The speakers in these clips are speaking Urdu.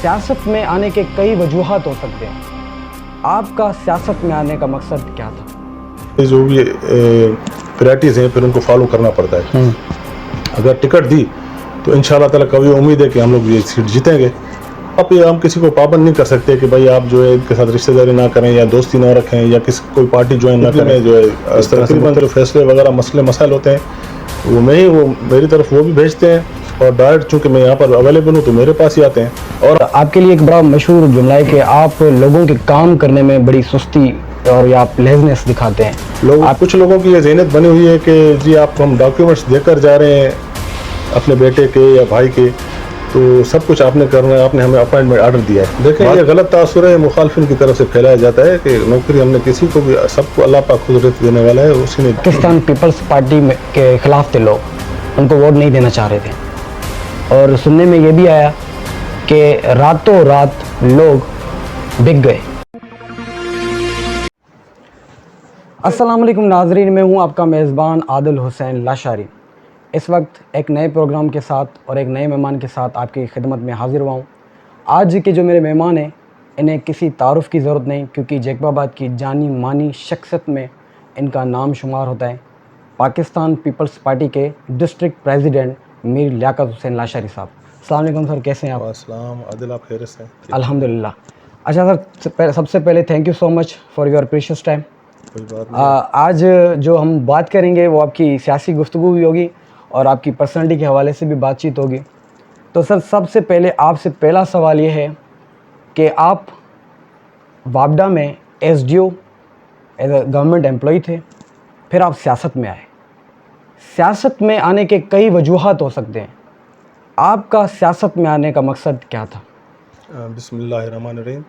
سیاست میں آنے کے کئی وجوہات ہو سکتے ہیں. آپ کا سیاست میں آنے کا مقصد کیا تھا؟ جو بھی پریارٹیز ہیں پھر ان کو فالو کرنا پڑتا ہے. اگر ٹکٹ دی تو ان شاء اللہ تعالیٰ کبھی امید ہے کہ ہم لوگ یہ سیٹ جیتیں گے. اب یہ ہم کسی کو پابند نہیں کر سکتے کہ بھائی آپ جو ہے ان کے ساتھ رشتہ داری نہ کریں یا دوستی نہ رکھیں یا کوئی پارٹی جوائن نہ کریں. جو ہے اس طرح سے جو فیصلے وغیرہ مسائل ہوتے ہیں وہ میری طرف وہ بھی بھیجتے ہیں اور ڈائریکٹ چونکہ میں یہاں پر اویلیبل ہوں تو میرے پاس ہی آتے ہیں. اور آپ کے لیے ایک بڑا مشہور جملہ ہے کہ آپ لوگوں کے کام کرنے میں بڑی سستی اور یا آپ لیزنس دکھاتے ہیں. کچھ لوگوں کی یہ ذہنیت بنی ہوئی ہے کہ جی آپ کو ہم ڈاکیومنٹس دے کر جا رہے ہیں اپنے بیٹے کے یا بھائی کے تو سب کچھ آپ نے کرنا ہے, آپ نے ہمیں اپائنٹمنٹ آرڈر دیا ہے. دیکھیں یہ غلط تاثر ہے, مخالفین کی طرف سے پھیلایا جاتا ہے کہ نوکری ہم نے کسی کو بھی, سب کو اللہ پاک قدرت دینے والا ہے. اسی نے پاکستان پیپلز پارٹی کے خلاف تھے لوگ, ان کو ووٹ نہیں دینا چاہ رہے تھے, اور سننے میں یہ بھی آیا کہ راتوں رات لوگ بک گئے. السلام علیکم ناظرین, میں ہوں آپ کا میزبان عادل حسین لاشاری. اس وقت ایک نئے پروگرام کے ساتھ اور ایک نئے مہمان کے ساتھ آپ کی خدمت میں حاضر ہوا ہوں. آج کے جو میرے مہمان ہیں انہیں کسی تعارف کی ضرورت نہیں, کیونکہ جیکب آباد کی جانی مانی شخصیت میں ان کا نام شمار ہوتا ہے. پاکستان پیپلز پارٹی کے ڈسٹرکٹ پریزیڈنٹ میر لیاقت حسین لاشاری صاحب. السلام علیکم سر, کیسے ہیں آپ؟ السلام عادل, آپ خیریت سے ہیں؟ الحمدللہ. اچھا سر, سب سے پہلے thank you so much for your precious time. آج جو ہم بات کریں گے وہ آپ کی سیاسی گفتگو بھی ہوگی اور آپ کی پرسنالٹی کے حوالے سے بھی بات چیت ہوگی. تو سر سب سے پہلے آپ سے پہلا سوال یہ ہے کہ آپ وابڈا میں S D O as a government employee تھے, پھر آپ سیاست میں آئے. سیاست میں آنے کے کئی وجوہات ہو سکتے ہیں, آپ کا سیاست میں آنے کا مقصد کیا تھا؟ بسم اللہ الرحمن الرحیم.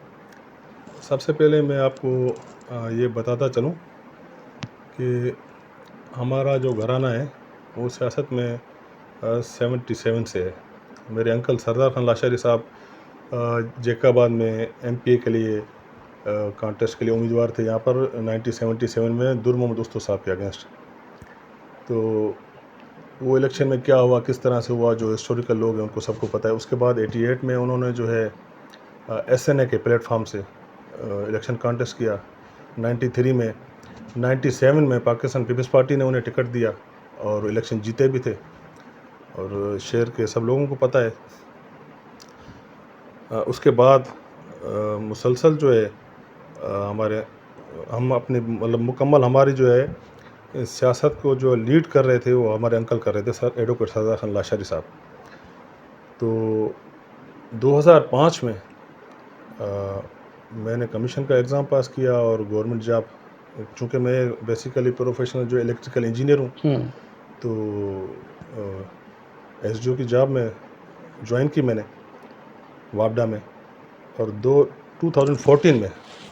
سب سے پہلے میں آپ کو یہ بتاتا چلوں کہ ہمارا جو گھرانہ ہے وہ سیاست میں 77 سے ہے. میرے انکل سردار خان لاشاری صاحب جیکب آباد میں ایم پی اے کے لیے کانٹیسٹ کے لیے امیدوار تھے یہاں پر 1977 میں در محمد استو صاحب کے اگینسٹ. تو وہ الیکشن میں کیا ہوا, کس طرح سے ہوا, جو ہسٹوریکل لوگ ہیں ان کو سب کو پتہ ہے. اس کے بعد 88 میں انہوں نے جو ہے ایس این اے کے پلیٹ فارم سے الیکشن کانٹیسٹ کیا. 93 میں 97 میں پاکستان پیپلز پارٹی نے انہیں ٹکٹ دیا اور الیکشن جیتے بھی تھے, اور شہر کے سب لوگوں کو پتہ ہے. اس کے بعد مسلسل جو ہے ہم اپنے مکمل ہماری جو ہے سیاست کو جو لیڈ کر رہے تھے وہ ہمارے انکل کر رہے تھے, ایڈوکیٹ سردار خان لاشاری صاحب. تو 2005 میں میں نے کمیشن کا ایگزام پاس کیا اور گورنمنٹ جاب, چونکہ میں بیسیکلی پروفیشنل جو الیکٹریکل انجینئر ہوں, تو ایس ڈی او کی جاب میں جوائن کی میں نے وابڈا میں, اور 2014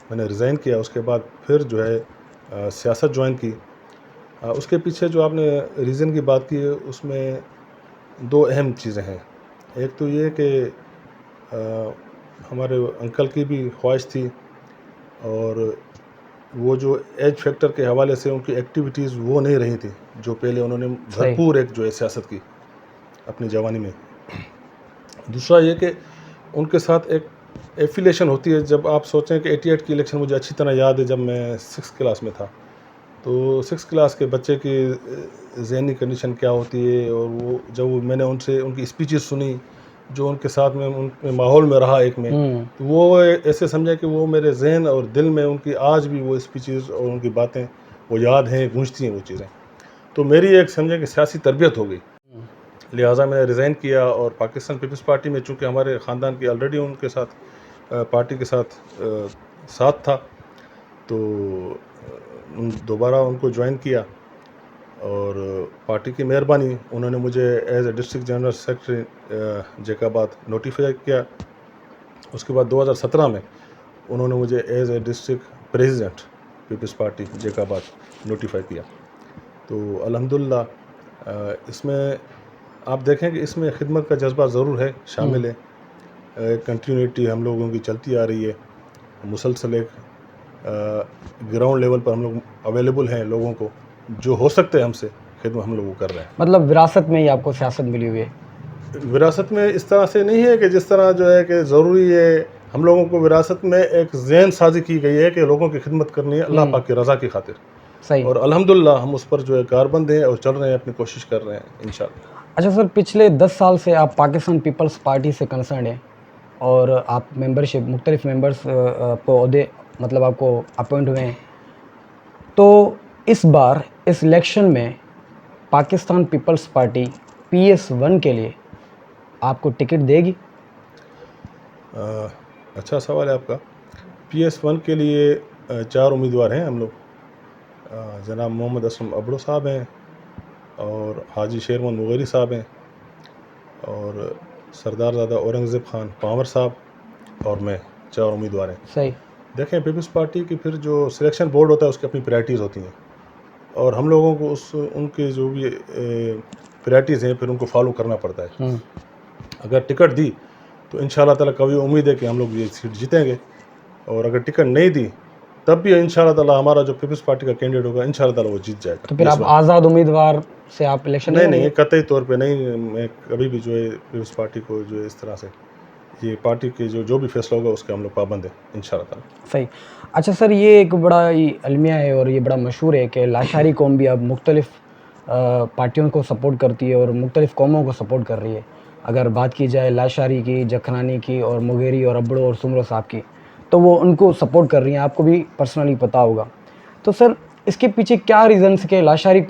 میں نے ریزائن کیا. اس کے بعد پھر جو ہے سیاست جوائن کی. اس کے پیچھے جو آپ نے ریزن کی بات کی ہے اس میں دو اہم چیزیں ہیں. ایک تو یہ کہ ہمارے انکل کی بھی خواہش تھی, اور وہ جو ایج فیکٹر کے حوالے سے ان کی ایکٹیویٹیز وہ نہیں رہی تھی جو پہلے انہوں نے بھرپور ایک جو ہے سیاست کی اپنی جوانی میں. دوسرا یہ کہ ان کے ساتھ ایک ایفیلیشن ہوتی ہے. جب آپ سوچیں کہ 88 کی الیکشن مجھے اچھی طرح یاد ہے, جب میں 6 کلاس میں تھا, تو 6 کلاس کے بچے کی ذہنی کنڈیشن کیا ہوتی ہے, اور وہ جب میں نے ان سے ان کی اسپیچز سنی جو ان کے ساتھ میں ان کے ماحول میں رہا ایک میں, تو وہ ایسے سمجھا کہ وہ میرے ذہن اور دل میں ان کی آج بھی وہ اسپیچز اور ان کی باتیں وہ یاد ہیں, گونجتی ہیں وہ چیزیں. تو میری ایک سمجھے کہ سیاسی تربیت ہو گئی, لہٰذا میں نے ریزائن کیا. اور پاکستان پیپلز پارٹی میں چونکہ ہمارے خاندان کی آلریڈی ان کے ساتھ پارٹی کے ساتھ تھا, تو دوبارہ ان کو جوائن کیا, اور پارٹی کی مہربانی انہوں نے مجھے as a district general secretary Jacobabad notify کیا. اس کے بعد 2017 میں انہوں نے مجھے as a district president Peoples Party Jacobabad notify کیا. تو الحمدللہ اس میں آپ دیکھیں کہ اس میں خدمت کا جذبہ ضرور ہے, شامل ہے. کنٹینیوٹی ہم لوگوں کی چلتی آ رہی ہے, مسلسل ایک گراؤنڈ لیول پر ہم لوگ اویلیبل ہیں لوگوں کو, جو ہو سکتے ہیں ہم سے خدمت ہم لوگوں کر رہے ہیں. مطلب وراثت میں ہی آپ کو سیاست ملی ہوئی ہے؟ وراثت میں اس طرح سے نہیں ہے کہ جس طرح جو ہے کہ ضروری ہے، ہم لوگوں کو وراثت میں ایک ذہن سازی کی گئی ہے کہ لوگوں کی خدمت کرنی ہے اللہ پاک کی رضا کی خاطر، صحیح. اور الحمدللہ ہم اس پر جو ہے کاربند ہیں اور چل رہے ہیں، اپنی کوشش کر رہے ہیں انشاءاللہ. اچھا سر، پچھلے 10 سال سے آپ پاکستان پیپلز پارٹی سے کنسرنڈ ہیں اور آپ ممبرشپ مختلف ممبرس کو عہدے مطلب آپ کو اپوائنٹ ہوئے ہیں، تو اس بار اس الیکشن میں پاکستان پیپلز پارٹی PS1 کے لیے آپ کو ٹکٹ دے گی؟ اچھا سوال ہے آپ کا. PS1 کے لیے 4 امیدوار ہیں ہم لوگ. جناب محمد اسلم ابڑو صاحب ہیں، اور حاجی شیر محمد مغیری صاحب ہیں، اور سردار زادہ اورنگزیب خان پانور صاحب، اور میں، 4 امیدوار ہیں. صحیح. دیکھیں پیپلز پارٹی کی پھر جو سلیکشن بورڈ ہوتا ہے اس کی اپنی پرائرٹیز ہوتی ہیں، اور ہم لوگوں کو ان کے جو بھی پرائرٹیز ہیں پھر ان کو فالو کرنا پڑتا ہے. اگر ٹکٹ دی تو انشاءاللہ تعالیٰ قوی امید ہے کہ ہم لوگ یہ سیٹ جیتیں گے، اور اگر ٹکٹ نہیں دی تب بھی انشاءاللہ تعالیٰ ہمارا جو پیپلز پارٹی کا کینڈیڈیٹ ہوگا انشاءاللہ تعالیٰ وہ جیت جائے گا. تو پھر آپ آزاد امیدوار سے آپ الیکشن نہیں نہیں، قطعی طور پہ نہیں. میں کبھی بھی جو ہے پیپلز پارٹی کو جو ہے اس طرح سے، یہ پارٹی کے جو بھی فیصلہ ہوگا اس کے ہم لوگ پابند ہیں انشاءاللہ تعالیٰ. صحیح. اچھا سر، یہ ایک بڑا المیہ ہے اور یہ بڑا مشہور ہے کہ لاشاری قوم بھی اب مختلف پارٹیوں کو سپورٹ کرتی ہے اور مختلف قوموں کو سپورٹ کر رہی ہے. اگر بات کی جائے لاشاری کی، جکھرانی کی، اور مغیری اور ابڑو اور سمرو صاحب کی، تو وہ ان کو سپورٹ کر رہی ہیں، آپ کو بھی پرسنلی پتہ ہوگا. تو سر اس کے پیچھے کیا ریزنس کہ لاشاری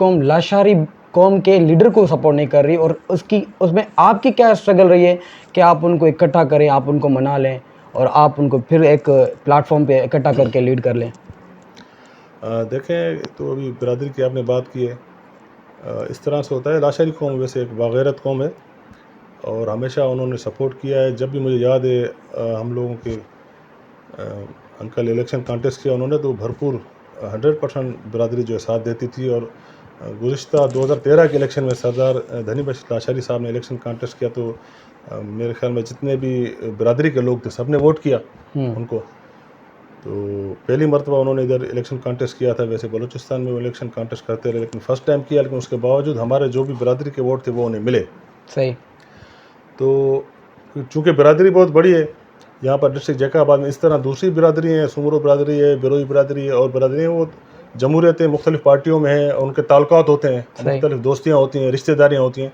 قوم کے لیڈر کو سپورٹ نہیں کر رہی، اور اس میں آپ کی کیا اسٹرگل رہی ہے کہ آپ ان کو اکٹھا کریں، آپ ان کو منا لیں اور آپ ان کو پھر ایک پلیٹ فارم پہ اکٹھا کر کے لیڈ کر لیں؟ دیکھیں، تو ابھی برادری کی آپ نے بات کی ہے. اس طرح سے ہوتا ہے. لاشاری قوم ویسے ایک باغیرت قوم ہے، اور ہمیشہ انہوں نے سپورٹ کیا ہے. جب بھی مجھے یاد ہے ہم لوگوں کے انکل الیکشن کانٹیسٹ کیا انہوں نے، تو بھرپور 100% برادری جو ہے ساتھ دیتی تھی. اور گزشتہ 2013 کے الیکشن میں سردار دھنی بخش لاشاری صاحب نے الیکشن کانٹیسٹ کیا، تو میرے خیال میں جتنے بھی برادری کے لوگ تھے سب نے ووٹ کیا ان کو. تو پہلی مرتبہ انہوں نے ادھر الیکشن کانٹیسٹ کیا تھا. ویسے بلوچستان میں وہ الیکشن کانٹیسٹ کرتے رہے، لیکن فرسٹ ٹائم کیا، لیکن اس کے باوجود ہمارے جو بھی برادری کے ووٹ تھے وہ انہیں ملے. صحیح. تو چونکہ برادری بہت بڑی ہے یہاں پر ڈسٹرکٹ جیکا آباد میں، اس طرح دوسری برادری ہیں، سمرو برادری ہے، بیروئی برادری ہے، اور برادری ہیں، وہ جمہوریتیں مختلف پارٹیوں میں ہیں، ان کے تعلقات ہوتے ہیں، مختلف دوستیاں ہوتی ہیں، رشتہ داریاں ہوتی ہیں.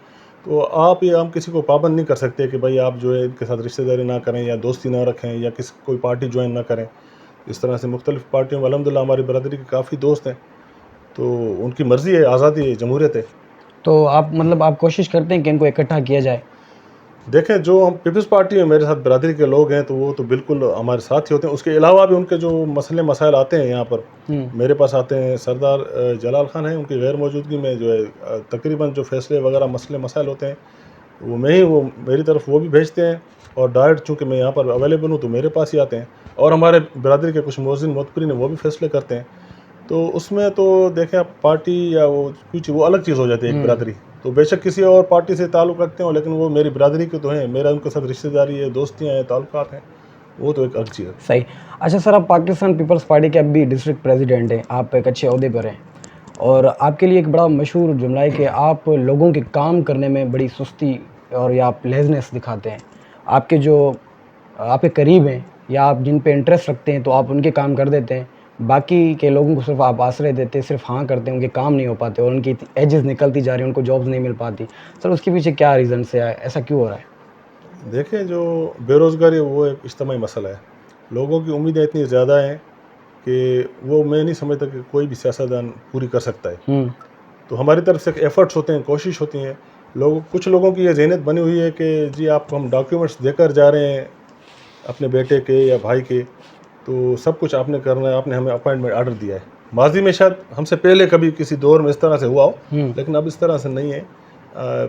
تو آپ یہ ہم کسی کو پابند نہیں کر سکتے کہ بھائی آپ جو ہے ان کے ساتھ رشتہ داری نہ کریں یا دوستی نہ رکھیں یا کوئی پارٹی جوائن نہ کریں. اس طرح سے مختلف پارٹیوں میں الحمدللہ ہماری برادری کے کافی دوست ہیں، تو ان کی مرضی ہے، آزادی ہے، جمہوریت ہے. تو آپ کوشش کرتے ہیں کہ ان کو اکٹھا کیا جائے؟ دیکھیں، جو ہم پیپلز پارٹی میں میرے ساتھ برادری کے لوگ ہیں تو وہ تو بالکل ہمارے ساتھ ہی ہوتے ہیں. اس کے علاوہ بھی ان کے جو مسائل آتے ہیں یہاں پر میرے پاس آتے ہیں. سردار جلال خان ہیں، ان کی غیر موجودگی میں جو ہے تقریباً جو فیصلے وغیرہ مسائل ہوتے ہیں وہ میری طرف وہ بھی بھیجتے ہیں، اور ڈائریکٹ چونکہ میں یہاں پر اویلیبل ہوں تو میرے پاس ہی آتے ہیں. اور ہمارے برادری کے کچھ مؤذن معتبرین ہیں وہ بھی فیصلے کرتے ہیں. تو اس میں تو دیکھیں آپ پارٹی یا وہ الگ چیز ہو جاتی ہے ایک برادری. تو بے شک کسی اور پارٹی سے تعلق رکھتے ہوں، لیکن وہ میری برادری کے تو ہیں، میرا ان کے ساتھ رشتہ داری ہے، دوستیاں ہیں، تعلقات ہیں، وہ تو ایک الگ چیز ہے. صحیح. اچھا سر، آپ پاکستان پیپلز پارٹی کے اب بھی ڈسٹرکٹ پریزیڈنٹ ہیں، آپ ایک اچھے عہدے پر ہیں، اور آپ کے لیے ایک بڑا مشہور جملہ ہے کہ آپ لوگوں کے کام کرنے میں بڑی سستی اور یا آپ لیزنس دکھاتے ہیں. آپ کے قریب ہیں یا آپ جن پہ انٹرسٹ رکھتے ہیں تو آپ ان کے کام کر دیتے ہیں، باقی کے لوگوں کو صرف آپ آسرے دیتے، صرف ہاں کرتے ہیں، ان کے کام نہیں ہو پاتے اور ان کی ایجز نکلتی جا رہی ہیں، ان کو جابز نہیں مل پاتی. سر اس کے پیچھے کیا ریزنس ہے، ایسا کیوں ہو رہا ہے؟ دیکھیں، جو بے روزگاری وہ ایک اجتماعی مسئلہ ہے. لوگوں کی امیدیں اتنی زیادہ ہیں کہ وہ میں نہیں سمجھتا کہ کوئی بھی سیاستدان پوری کر سکتا ہے. تو ہماری طرف سے ایفرٹس ہوتے ہیں، کوشش ہوتی ہیں. کچھ لوگوں کی یہ ذہنیت بنی ہوئی ہے کہ جی آپ کو ہم ڈاکیومنٹس دے کر جا رہے ہیں اپنے بیٹے کے یا بھائی کے، تو سب کچھ آپ نے کرنا ہے، آپ نے ہمیں اپائنٹمنٹ آرڈر دیا ہے. ماضی میں شاید ہم سے پہلے کبھی کسی دور میں اس طرح سے ہوا ہو، لیکن اب اس طرح سے نہیں ہے.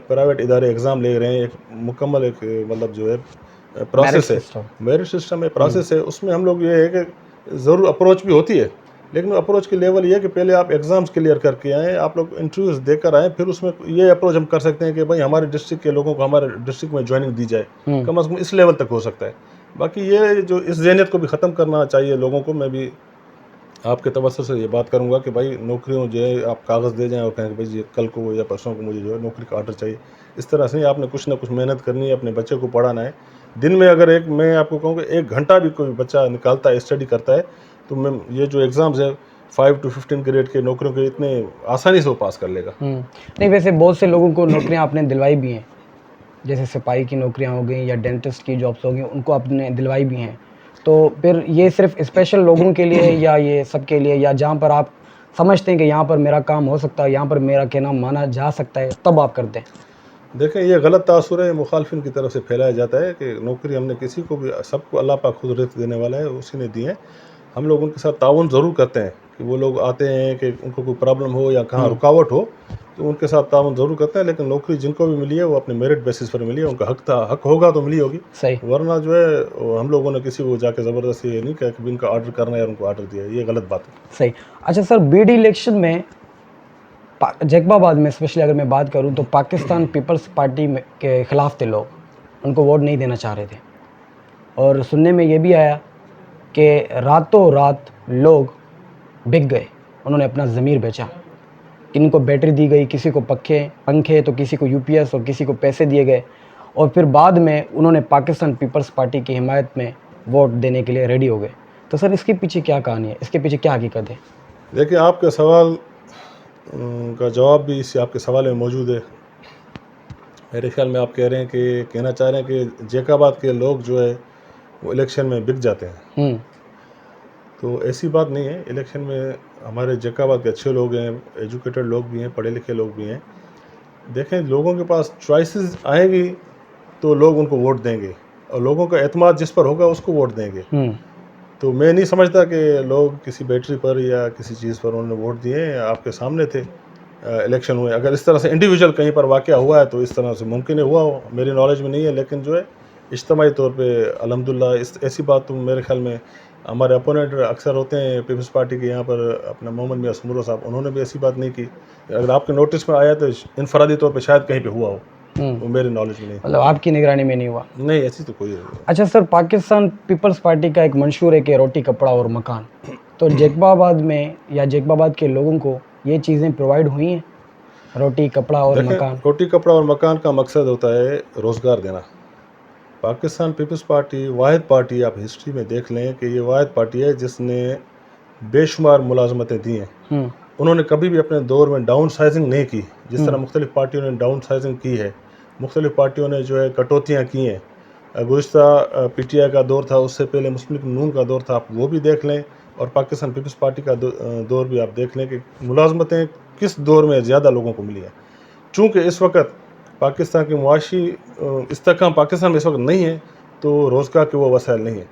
پرائیویٹ ادارے ایگزام لے رہے ہیں، ایک مکمل ایک مطلب جو ہے پروسیس ہے، میرٹ سسٹم ہے، پروسیس ہے. اس میں ہم لوگ یہ ہے کہ ضرور اپروچ بھی ہوتی ہے، لیکن اپروچ کی لیول یہ ہے کہ پہلے آپ ایگزامز کلیئر کر کے آئیں، آپ لوگ انٹرویوز دے کر آئیں، پھر اس میں یہ اپروچ ہم کر سکتے ہیں کہ بھائی ہمارے ڈسٹرکٹ کے لوگوں کو ہمارے ڈسٹرکٹ میں جوائننگ دی جائے. کم از کم اس لیول تک ہو سکتا ہے. باقی یہ جو اس ذہنیت کو بھی ختم کرنا چاہیے لوگوں کو. میں بھی آپ کے توسط سے یہ بات کروں گا کہ بھائی نوکریوں جو ہے آپ کاغذ دے جائیں اور کہیں کہ بھائی کل کو یا پرسوں کو مجھے جو ہے نوکری کا آرڈر چاہیے. اس طرح سے آپ نے کچھ نہ کچھ محنت کرنی ہے, اپنے بچے کو پڑھانا ہے. دن میں اگر میں آپ کو کہوں کہ 1 گھنٹہ بھی کوئی بچہ نکالتا ہے, اسٹڈی کرتا ہے, تو میں یہ جو ایگزامز ہے 5 to 15 گریڈ کے نوکریوں کے اتنے آسانی سے وہ پاس کر لے گا. نہیں ویسے بہت سے لوگوں کو نوکریاں آپ نے دلوائی بھی ہیں, جیسے سپاہی کی نوکریاں ہو گئیں یا ڈینٹسٹ کی جابس ہو گئیں, ان کو آپ نے دلوائی بھی ہیں. تو پھر یہ صرف اسپیشل لوگوں کے لیے یا یہ سب کے لیے, یا جہاں پر آپ سمجھتے ہیں کہ یہاں پر میرا کام ہو سکتا ہے, یہاں پر میرا کہنا مانا جا سکتا ہے, تب آپ کرتے ہیں؟ دیکھیں یہ غلط تاثر ہے, مخالفین کی طرف سے پھیلایا جاتا ہے کہ نوکری ہم نے کسی کو بھی, سب کو اللہ پاک خود رزق دینے والا ہے, اسی نے دی ہے. ہم لوگ ان کے ساتھ تعاون ضرور کرتے ہیں کہ وہ لوگ آتے ہیں کہ ان کو کوئی پرابلم ہو یا کہاں رکاوٹ ہو تو ان کے ساتھ تعاون ضرور کرتے ہیں. لیکن نوکری جن کو بھی ملی ہے وہ اپنے میرٹ بیسس پر ملی ہے, ان کا حق تھا, حق ہوگا تو ملی ہوگی. صحیح. ورنہ جو ہے ہم لوگوں نے کسی کو جا کے زبردستی یہ نہیں کہا کہ ان کا آرڈر کرنا ہے اور ان کو آرڈر دیا, یہ غلط بات ہے. صحیح. اچھا سر, بی ڈی الیکشن میں جیکب آباد میں اسپیشلی اگر میں بات کروں تو پاکستان پیپلز پارٹی کے خلاف تھے لوگ, ان کو ووٹ نہیں دینا چاہ رہے تھے. اور سننے میں یہ بھی آیا کہ راتوں رات لوگ بک گئے, انہوں نے اپنا ضمیر بیچا. کن کو بیٹری دی گئی, کسی کو پنکھے تو کسی کو UPS اور کسی کو پیسے دیے گئے, اور پھر بعد میں انہوں نے پاکستان پیپلز پارٹی کی حمایت میں ووٹ دینے کے لیے ریڈی ہو گئے. تو سر اس کے پیچھے کیا کہانی ہے, اس کے پیچھے کیا حقیقت ہے؟ دیکھیں آپ کے سوال کا جواب بھی اس آپ کے سوال میں موجود ہے. میرے خیال میں آپ کہہ رہے ہیں کہ کہنا چاہ رہے ہیں کہ جیکب آباد کے لوگ جو ہے وہ الیکشن میں بک جاتے ہیں. تو ایسی بات نہیں ہے. الیکشن میں ہمارے جیکب آباد کے اچھے لوگ ہیں, ایجوکیٹڈ لوگ بھی ہیں, پڑھے لکھے لوگ بھی ہیں. دیکھیں لوگوں کے پاس چوائسیز آئیں گی تو لوگ ان کو ووٹ دیں گے, اور لوگوں کا اعتماد جس پر ہوگا اس کو ووٹ دیں گے. تو میں نہیں سمجھتا کہ لوگ کسی بیٹری پر یا کسی چیز پر انہوں نے ووٹ دیے, آپ کے سامنے تھے الیکشن ہوئے. اگر اس طرح سے انڈیویجول کہیں پر واقعہ ہوا ہے تو اس طرح سے ممکن ہے ہوا ہو, میری نالج میں نہیں ہے. لیکن جو ہے اجتماعی طور پہ الحمدللہ ایسی بات تو میرے خیال میں ہمارے اپوننٹ اکثر ہوتے ہیں پیپلز پارٹی کے, یہاں پر اپنا محمد میاں سمرو صاحب, انہوں نے بھی ایسی بات نہیں کی. اگر آپ کے نوٹس میں آیا تو انفرادی طور پہ شاید کہیں پہ ہوا ہو, وہ میرے نالج میں نہیں. مطلب آپ کی نگرانی میں نہیں ہوا؟ نہیں ایسی تو کوئی نہیں. اچھا سر, پاکستان پیپلز پارٹی کا ایک منشور ہے کہ روٹی کپڑا اور مکان, تو جیکب آباد میں یا جیکب آباد کے لوگوں کو یہ چیزیں پرووائڈ ہوئی ہیں, روٹی کپڑا اور مکان؟ روٹی کپڑا اور مکان کا مقصد ہوتا ہے روزگار دینا. پاکستان پیپلز پارٹی واحد پارٹی, آپ ہسٹری میں دیکھ لیں کہ یہ واحد پارٹی ہے جس نے بے شمار ملازمتیں دی ہیں. انہوں نے کبھی بھی اپنے دور میں ڈاؤن سائزنگ نہیں کی, جس طرح مختلف پارٹیوں نے ڈاؤن سائزنگ کی ہے. مختلف پارٹیوں نے جو ہے کٹوتیاں کی ہیں. گزشتہ PTI کا دور تھا, اس سے پہلے مسلم لیگ نون کا دور تھا, آپ وہ بھی دیکھ لیں, اور پاکستان پیپلز پارٹی کا دور بھی آپ دیکھ لیں کہ ملازمتیں کس دور میں زیادہ لوگوں کو ملی ہیں. چونکہ اس وقت پاکستان کی معاشی استحکام پاکستان میں اس وقت نہیں ہے, تو روزگار کے وہ وسائل نہیں ہیں.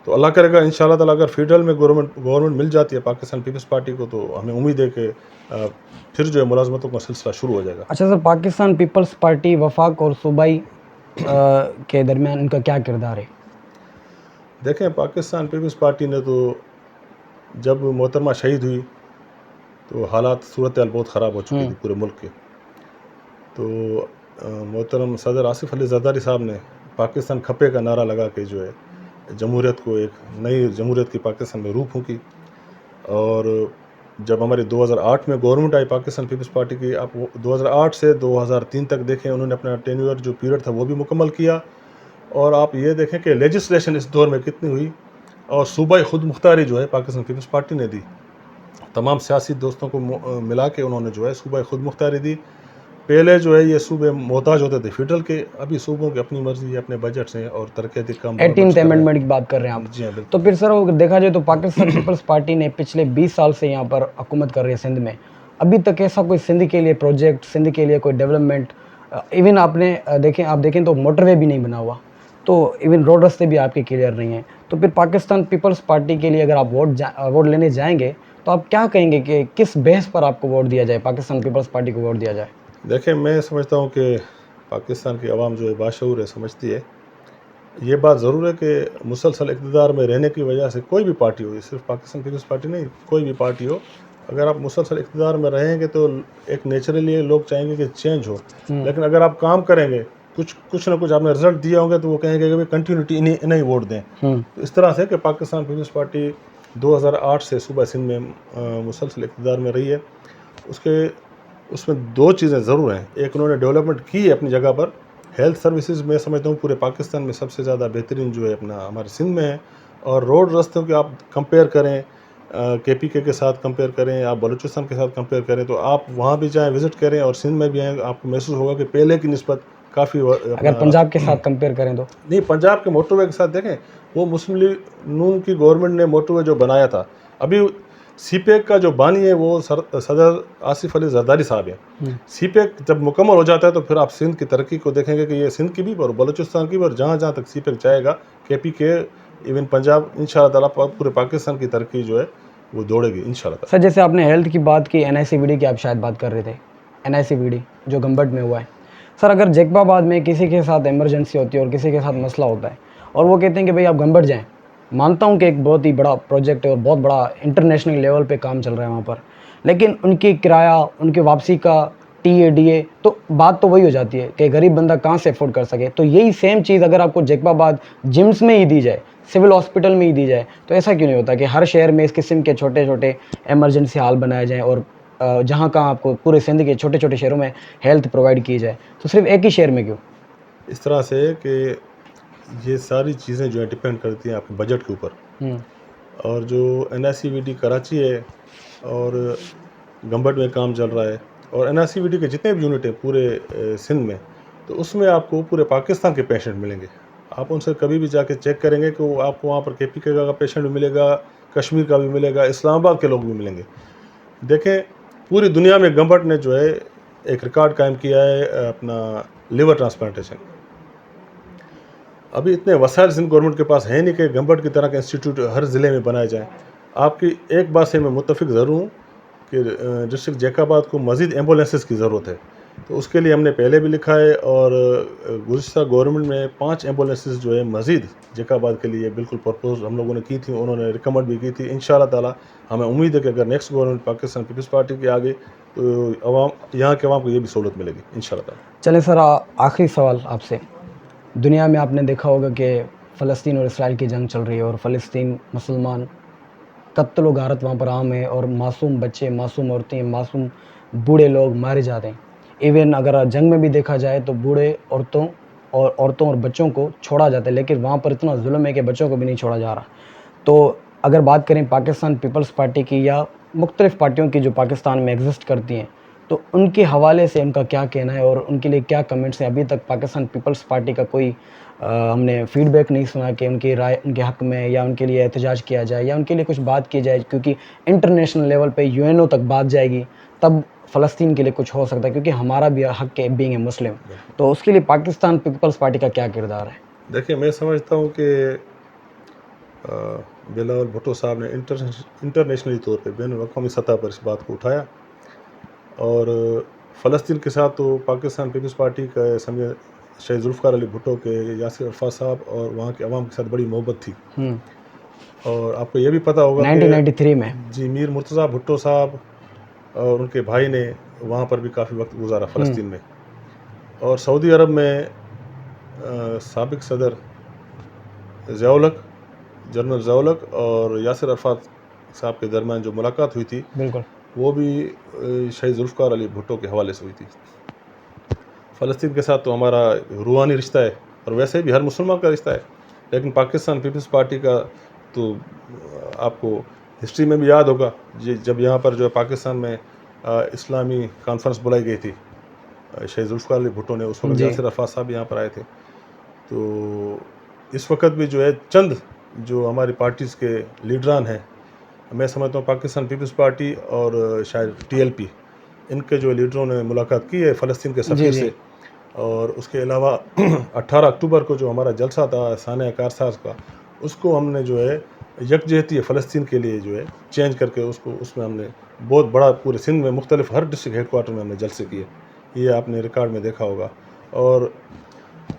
تو اللہ کرے گا انشاءاللہ تعالیٰ اگر فیڈرل میں گورنمنٹ مل جاتی ہے پاکستان پیپلز پارٹی کو, تو ہمیں امید ہے کہ پھر جو ہے ملازمتوں کا سلسلہ شروع ہو جائے گا. اچھا سر, پاکستان پیپلز پارٹی وفاق اور صوبائی کے درمیان ان کا کیا کردار ہے؟ دیکھیں پاکستان پیپلز پارٹی نے تو جب محترمہ شہید ہوئی تو حالات صورتحال بہت خراب ہو چکی تھی پورے ملک کے. تو محترم صدر آصف علی زرداری صاحب نے پاکستان کھپے کا نعرہ لگا کے جو ہے جمہوریت کو, ایک نئی جمہوریت کی پاکستان میں روح پھونکی. اور جب ہماری 2008 میں گورنمنٹ آئی پاکستان پیپلز پارٹی کی, آپ 2008 سے 2003 تک دیکھیں, انہوں نے اپنا ٹینیور جو پیریڈ تھا وہ بھی مکمل کیا. اور آپ یہ دیکھیں کہ لیجسلیشن اس دور میں کتنی ہوئی, اور صوبائی خود مختاری جو ہے پاکستان پیپلز پارٹی نے دی. تمام سیاسی دوستوں کو ملا کے انہوں نے جو ہے صوبائی خود مختاری دی. پہلے جو ہے یہ صوبے محتاج ہوتے تھے فیڈرل کے, ابھی صوبوں کی اپنی مرضی ہے, اپنے بجٹ ہیں اور ترقیاتی کام. 18th امینڈمنٹ کی بات کر رہے ہیں آپ؟ جی ہاں بالکل. تو پھر سر اگر دیکھا جائے تو پاکستان پیپلز پارٹی نے پچھلے 20 سال سے یہاں پر حکومت کر رہی ہے سندھ میں, ابھی تک ایسا کوئی سندھ کے لیے پروجیکٹ, سندھ کے لیے کوئی ڈیولپمنٹ, ایون آپ دیکھیں تو موٹر وے بھی نہیں بنا ہوا, تو ایون روڈ رستے بھی آپ کے کلیئر نہیں ہیں. تو پھر پاکستان پیپلز پارٹی کے لیے اگر آپ ووٹ لینے جائیں گے تو آپ کیا کہیں گے کہ کس بیس پر آپ کو ووٹ دیا جائے, پاکستان پیپلز پارٹی کو ووٹ دیا جائے؟ دیکھیں میں سمجھتا ہوں کہ پاکستان کی عوام جو ہے باشعور ہے, سمجھتی ہے. یہ بات ضرور ہے کہ مسلسل اقتدار میں رہنے کی وجہ سے کوئی بھی پارٹی ہو, صرف پاکستان پیپلز پارٹی نہیں, کوئی بھی پارٹی ہو, اگر آپ مسلسل اقتدار میں رہیں گے تو ایک نیچرلی لوگ چاہیں گے کہ چینج ہو. لیکن اگر آپ کام کریں گے, کچھ نہ کچھ آپ نے رزلٹ دیا ہوں گے, تو وہ کہیں گے کہ کنٹینیوٹی انہیں ووٹ دیں. تو اس طرح سے کہ پاکستان پیپلز پارٹی 2008 سے صوبہ سندھ میں مسلسل اقتدار میں رہی ہے. اس میں دو چیزیں ضرور ہیں. ایک انہوں نے ڈیولپمنٹ کی ہے اپنی جگہ پر. ہیلتھ سروسز میں سمجھتا ہوں پورے پاکستان میں سب سے زیادہ بہترین جو ہے اپنا ہمارے سندھ میں ہے. اور روڈ رستوں کے آپ کمپیئر کریں کے پی کے ساتھ کمپیئر کریں, آپ بلوچستان کے ساتھ کمپیئر کریں, تو آپ وہاں بھی جائیں وزٹ کریں اور سندھ میں بھی آئیں, آپ کو محسوس ہوگا کہ پہلے کی نسبت کافی اگر پنجاب کے ساتھ کمپیئر کریں تو نہیں, پنجاب کے موٹر وے کے ساتھ دیکھیں, وہ مسلم لیگ نون کی گورنمنٹ نے موٹر وے جو بنایا تھا, ابھی سی پیک کا جو بانی ہے وہ صدر آصف علی زرداری صاحب ہیں. سی پیک جب مکمل ہو جاتا ہے تو پھر آپ سندھ کی ترقی کو دیکھیں گے کہ یہ سندھ کی بھی اور بلوچستان کی بھی, اور جہاں جہاں تک سی پیک جائے گا کے پی کے ایون پنجاب ان شاء اللہ تعالیٰ پورے پاکستان کی ترقی جو ہے وہ دوڑے گی ان شاء اللہ تعالیٰ. سر جیسے آپ نے ہیلتھ کی بات کی, این آئی سی وی ڈی کی آپ شاید بات کر رہے تھے, این آئی سی وی ڈی جو گمبٹ میں ہوا ہے. سر اگر جیکب آباد میں کسی کے ساتھ ایمرجنسی ہوتی ہے اور کسی کے ساتھ مسئلہ ہوتا ہے اور وہ کہتے ہیں کہ بھائی آپ گمبٹ جائیں, مانتا ہوں کہ ایک بہت ہی بڑا پروجیکٹ ہے اور بہت بڑا انٹرنیشنل لیول پہ کام چل رہا ہے وہاں پر, لیکن ان کی کرایہ, ان کی واپسی کا ٹی اے ڈی اے, تو بات تو وہی ہو جاتی ہے کہ غریب بندہ کہاں سے افورڈ کر سکے. تو یہی سیم چیز اگر آپ کو جیکب آباد جمس میں ہی دی جائے, سول ہاسپٹل میں ہی دی جائے, تو ایسا کیوں نہیں ہوتا کہ ہر شہر میں اس قسم کے چھوٹے چھوٹے ایمرجنسی ہال بنائے جائیں اور جہاں کہاں آپ کو پورے سندھ کے چھوٹے چھوٹے شہروں میں ہیلتھ پرووائڈ کی جائے, تو صرف ایک ہی شہر میں کیوں؟ اس طرح سے کہ یہ ساری چیزیں جو ہے ڈپینڈ کرتی ہیں آپ کے بجٹ کے اوپر. اور جو این آئی سی وی ڈی کراچی ہے اور گمبٹ میں کام چل رہا ہے, اور این آئی سی وی ڈی کے جتنے بھی یونٹ ہیں پورے سندھ میں, تو اس میں آپ کو پورے پاکستان کے پیشنٹ ملیں گے. آپ ان سے کبھی بھی جا کے چیک کریں گے کہ وہ آپ کو وہاں پر کے پی کے کا پیشنٹ بھی ملے گا, کشمیر کا بھی ملے گا, اسلام آباد کے لوگ بھی ملیں گے. دیکھیں پوری دنیا میں گمبٹ نے جو ہے ایک ریکارڈ قائم کیا ہے اپنا لیور ٹرانسپلانٹیشن. ابھی اتنے وسائل سندھ گورنمنٹ کے پاس ہیں نہیں کہ گمبٹ کی طرح کا انسٹیٹیوٹ ہر ضلع میں بنائے جائیں. آپ کی ایک بات سے میں متفق ضرور ہوں کہ ڈسٹرکٹ جیکب آباد کو مزید ایمبولینسز کی ضرورت ہے. تو اس کے لیے ہم نے پہلے بھی لکھا ہے, اور گزشتہ گورنمنٹ میں 5 ایمبولینسز جو ہے مزید جیکب آباد کے لیے بالکل پرپوز ہم لوگوں نے کی تھی, انہوں نے ریکمنڈ بھی کی تھی. ان شاء اللہ تعالیٰ ہمیں امید ہے کہ اگر نیکسٹ گورنمنٹ پاکستان پیپلز پارٹی کی آگے تو عوام, یہاں کے عوام کو یہ بھی سہولت ملے گی ان شاء اللہ تعالیٰ. چلیں سر, آخری سوال آپ سے. دنیا میں آپ نے دیکھا ہوگا کہ فلسطین اور اسرائیل کی جنگ چل رہی ہے, اور فلسطین مسلمان, قتل و غارت وہاں پر عام ہے, اور معصوم بچے, معصوم عورتیں, معصوم بوڑھے لوگ مارے جاتے ہیں. ایون اگر جنگ میں بھی دیکھا جائے تو بوڑھے عورتوں اور بچوں کو چھوڑا جاتا ہے, لیکن وہاں پر اتنا ظلم ہے کہ بچوں کو بھی نہیں چھوڑا جا رہا. تو اگر بات کریں پاکستان پیپلز پارٹی کی یا مختلف پارٹیوں کی جو پاکستان میں ایگزسٹ کرتی ہیں, تو ان کے حوالے سے ان کا کیا کہنا ہے اور ان کے لیے کیا کمنٹس ہیں؟ ابھی تک پاکستان پیپلز پارٹی کا کوئی ہم نے فیڈ بیک نہیں سنا کہ ان کی رائے ان کے حق میں یا ان کے لیے احتجاج کیا جائے یا ان کے لیے کچھ بات کی جائے, کیونکہ انٹرنیشنل لیول پہ یو این او تک بات جائے گی تب فلسطین کے لیے کچھ ہو سکتا ہے, کیونکہ ہمارا بھی حق ہے بینگ اے مسلم. تو اس کے لیے پاکستان پیپلز پارٹی کا کیا کردار ہے؟ دیکھیں میں سمجھتا ہوں کہ بلاول بھٹو صاحب نے انٹرنیشنلی طور پہ بین الاقوامی سطح پر اس بات کو اٹھایا, اور فلسطین کے ساتھ تو پاکستان پیپلز پارٹی کا سمجھے شہید ذوالفقار علی بھٹو کے, یاسر عرفات صاحب اور وہاں کے عوام کے ساتھ بڑی محبت تھی. اور آپ کو یہ بھی پتہ ہوگا 1993 میں جی میر مرتضیٰ بھٹو صاحب اور ان کے بھائی نے وہاں پر بھی کافی وقت گزارا فلسطین میں. اور سعودی عرب میں سابق صدر جنرل ضیاء-ال-حق اور یاسر عرفات صاحب کے درمیان جو ملاقات ہوئی تھی, بالکل وہ بھی شہید ذوالفقار علی بھٹو کے حوالے سے ہوئی تھی. فلسطین کے ساتھ تو ہمارا روحانی رشتہ ہے, اور ویسے بھی ہر مسلمان کا رشتہ ہے, لیکن پاکستان پیپلز پارٹی کا تو آپ کو ہسٹری میں بھی یاد ہوگا جب یہاں پر جو ہے پاکستان میں اسلامی کانفرنس بلائی گئی تھی شہید ذوالفقار علی بھٹو نے, اس وقت یاسر عرفات صاحب یہاں پر آئے تھے. تو اس وقت بھی جو ہے چند جو ہماری پارٹیز کے لیڈران ہیں, میں سمجھتا ہوں پاکستان پیپلز پارٹی اور شاید ٹی ایل پی, ان کے جو لیڈروں نے ملاقات کی ہے فلسطین کے سفیر سے. اور اس کے علاوہ 18 اکتوبر کو جو ہمارا جلسہ تھا سانحہ کارساز کا, اس کو ہم نے جو ہے یکجہتی فلسطین کے لیے جو ہے چینج کر کے اس میں ہم نے بہت بڑا پورے سندھ میں مختلف ہر ڈسٹرکٹ ہیڈ کوارٹر میں ہم نے جلسے کیے. یہ آپ نے ریکارڈ میں دیکھا ہوگا, اور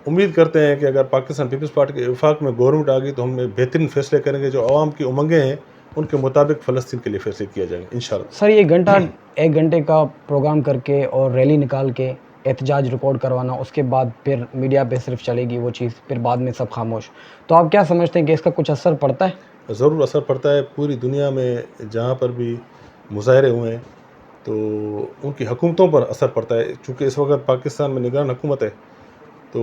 امید کرتے ہیں کہ اگر پاکستان پیپلز پارٹی کے وفاق میں گورنمنٹ آ گئی تو ہم بہترین فیصلے کریں گے, جو عوام کی امنگیں ہیں ان کے مطابق فلسطین کے لیے فیصلے کیا جائیں گے انشاءاللہ. سر یہ ایک گھنٹے کا پروگرام کر کے اور ریلی نکال کے احتجاج ریکارڈ کروانا, اس کے بعد پھر میڈیا پہ صرف چلے گی وہ چیز, پھر بعد میں سب خاموش, تو آپ کیا سمجھتے ہیں کہ اس کا کچھ اثر پڑتا ہے؟ ضرور اثر پڑتا ہے. پوری دنیا میں جہاں پر بھی مظاہرے ہوئے ہیں تو ان کی حکومتوں پر اثر پڑتا ہے. چونکہ اس وقت پاکستان میں نگران حکومت ہے تو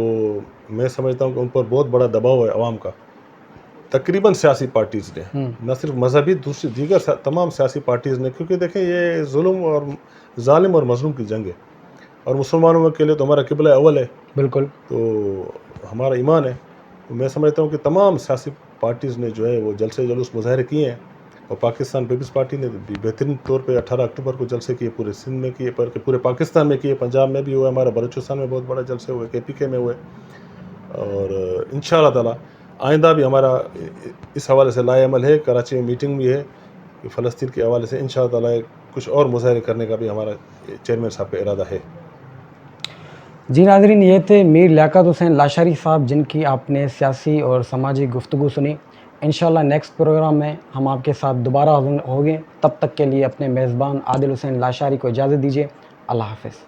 میں سمجھتا ہوں کہ ان پر بہت بڑا دباؤ ہے عوام کا. تقریباً سیاسی پارٹیز نے, نہ صرف مذہبی, دیگر تمام سیاسی پارٹیز نے, کیونکہ دیکھیں یہ ظلم اور ظالم اور مظلوم کی جنگ ہے, اور مسلمانوں کے لیے تو ہمارا قبلہ اول ہے, بالکل, تو ہمارا ایمان ہے. تو میں سمجھتا ہوں کہ تمام سیاسی پارٹیز نے جو ہے وہ جلسے جلوس مظاہرے کیے ہیں, اور پاکستان پیپلز پارٹی نے بھی بہترین طور پہ 18 اکتوبر کو جلسے کیے, پورے سندھ میں کیے, پورے پاکستان میں کیے, پنجاب میں بھی ہوئے, ہمارا بلوچستان میں بہت بڑا جلسے ہوئے, KPK میں ہوئے, اور انشاءاللہ تعالی آئندہ بھی ہمارا اس حوالے سے لائے عمل ہے. کراچی میں میٹنگ بھی ہے کہ فلسطین کے حوالے سے انشاءاللہ تعالی کچھ اور مظاہرے کرنے کا بھی ہمارا چیئرمین صاحب کا ارادہ ہے. جی ناظرین, یہ تھے میر لیاقت حسین لاشاری صاحب, جن کی آپ نے سیاسی اور سماجی گفتگو سنی. انشاءاللہ نیکسٹ پروگرام میں ہم آپ کے ساتھ دوبارہ ہوں گے. تب تک کے لیے اپنے میزبان عادل حسین لاشاری کو اجازت دیجیے. اللہ حافظ.